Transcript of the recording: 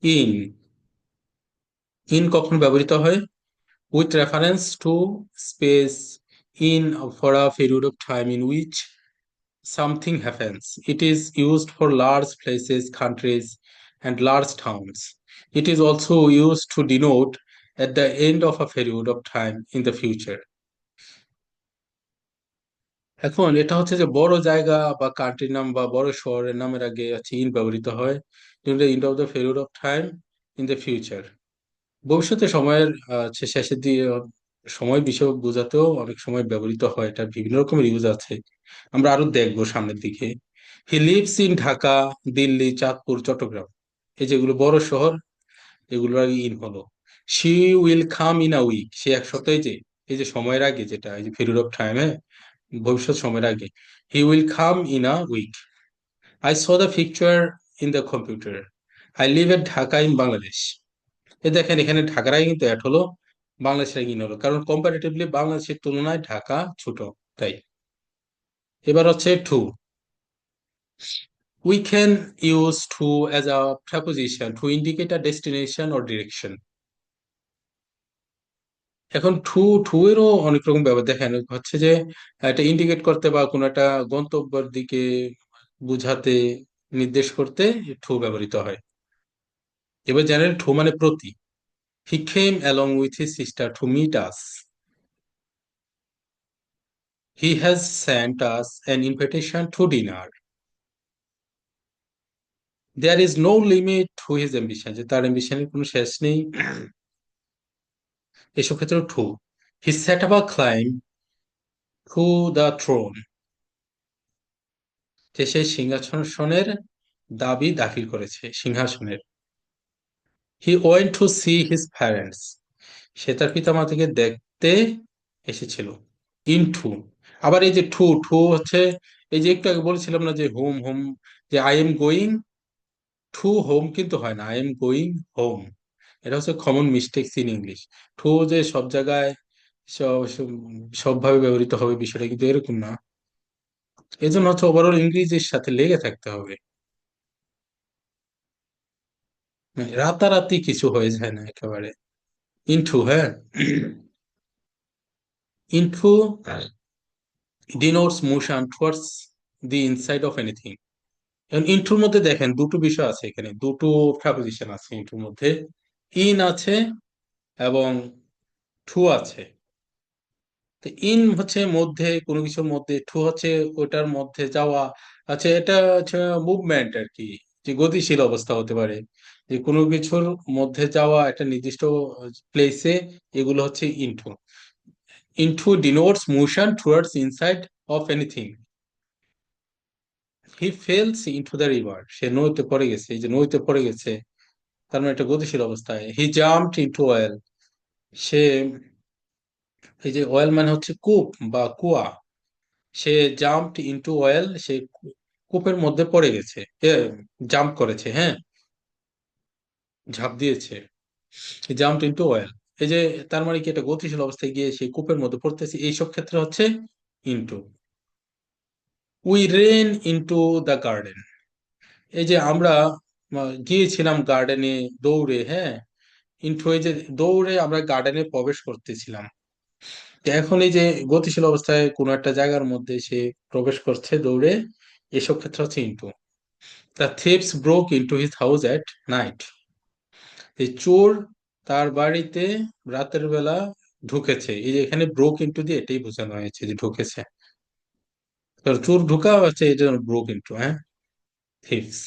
In in কখন ব্যবহৃত হয়? With reference to space, in for a period of time in which something happens. It is used for large places, countries, and large towns. It is also used to denote at the end of a period of time in the future. এখন এটা হচ্ছে যে বড় জায়গা বা কান্ট্রির নাম বা বড় শহরের নামের আগে হচ্ছে ইন ব্যবহৃত হয় during the end of the period of time in the future. ভবিষ্যতে সময়ের শেষের দিয়ে সময় বিষয় বোঝাতেও অনেক সময় ব্যবহৃত হয়। এটা বিভিন্ন রকমের ইউজ আছে, আমরা আরো দেখবো সামনের দিকে। He lives in Dhaka, Delhi, Chandpur, Chittagong, এই যেগুলো বড় শহর, এগুলোর আগে ইন হলো। She will come in a week, সে এক সপ্তাহে, যে এই যে সময়ের আগে, যেটা এই যে পিরিয়ড অফ টাইম, হ্যাঁ, ভবিষ্যৎ সময়ের আগে। He will come in a week. I saw the picture in the computer. I live at Dhaka in Bangladesh. এ দেখেন এখানে ঢাকার আগে কিন্তু অ্যাড হলো, বাংলাদেশের আগে ইন হলো, কারণ কম্পারেটিভলি বাংলাদেশের তুলনায় ঢাকা ছোট, তাই। এবার হচ্ছে two. We can use to as a preposition to indicate a destination or direction. এখন টু এরও অনেক রকম ব্যবহার দেখেন, হচ্ছে যে এটা ইন্ডিকেট করতে বা কোনো একটা গন্তব্যের দিকে বুঝাতে, নির্দেশ করতে টু ব্যবহৃত হয়। এবার জানেন টু মানে প্রতি। He came along with his sister to meet us. He has sent us an invitation to dinner. There is no limit to his ambition, যে তার অ্যাম্বিশনের কোনো শেষ নেই, এসব ক্ষেত্রে to. He set up a claim to the throne, যে সেই সিংহাসনের দাবি দাখিল করেছে, সিংহাসনের। He went to see his parents, সে তার পিতামাতাকে দেখতে এসেছিল। ইনটু, আবার এই যে টু টু হচ্ছে, এই যে একটু আগে বলেছিলাম না যে হোম হোম, যে I am going to home, কিন্তু হয় না, আই এম গোয়িং হোম। এটা হচ্ছে common mistakes in English. To যে সব জায়গায় সবভাবে ব্যবহৃত হবে বিষয়টা কিন্তু এরকম না। এই জন্য হচ্ছে ওভারঅল ইংরেজির সাথে লেগে থাকতে হবে, রাতারাতি কিছু হয়ে যায় না একেবারে। ইনটু, হ্যাঁ, into denotes motion towards the inside of anything. এখন ইনটুর মধ্যে দেখেন দুটো বিষয় আছে, এখানে দুটো প্রেপোজিশন আছে ইনটুর মধ্যে। ইন আছে এবং টু আছে। তো ইন হচ্ছে মধ্যে, কোনো কিছুর মধ্যে, টু হচ্ছে ওটার মধ্যে যাওয়া। আচ্ছা, এটা হচ্ছে মুভমেন্ট আর কি, যে গতিশীল অবস্থা হতে পারে, যে কোনো কিছুর মধ্যে যাওয়া একটা নির্দিষ্ট প্লেসে, এগুলো হচ্ছে into. Into denotes motion towards inside of anything. He falls into the river. সে নদীতে পড়ে গেছে, এই যে নদীতে পড়ে গেছে, তার মানে একটা গতিশীল অবস্থায়। He jumped into oil. সে, এই যে oil মানে হচ্ছে কূপ বা কুয়া। সে জাম্পড ইনটু ওয়েল, সে কূপের মধ্যে পড়ে গেছে, জাম্প করেছে, হ্যাঁ, ঝাঁপ দিয়েছে। জাম্পড ইনটু ওয়েল, এই যে তার মানে কি, একটা গতিশীল অবস্থায় গিয়ে সে কূপের মধ্যে পড়তেছে, এইসব ক্ষেত্রে হচ্ছে into. We ran into the garden, এই যে আমরা গিয়েছিলাম গার্ডেনে দৌড়ে, হ্যাঁ। ইনটু, এই যে দৌড়ে আমরা গার্ডেনে প্রবেশ করতেছিলাম। তো এখন এই যে গতিশীল অবস্থায় কোনো একটা জায়গার মধ্যে সে প্রবেশ করছে দৌড়ে, এসব ক্ষেত্রে হচ্ছে into. The thieves broke into his house at night, এই চোর তার বাড়িতে রাতের বেলা ঢুকেছে, এই যে এখানে ব্রোক ইনটু দিয়ে এটাই বোঝানো হয়েছে যে ঢুকেছে। তো চোর ঢুকা হচ্ছে, এই জন্য ব্রোক ইনটু, হ্যাঁ, থিপস।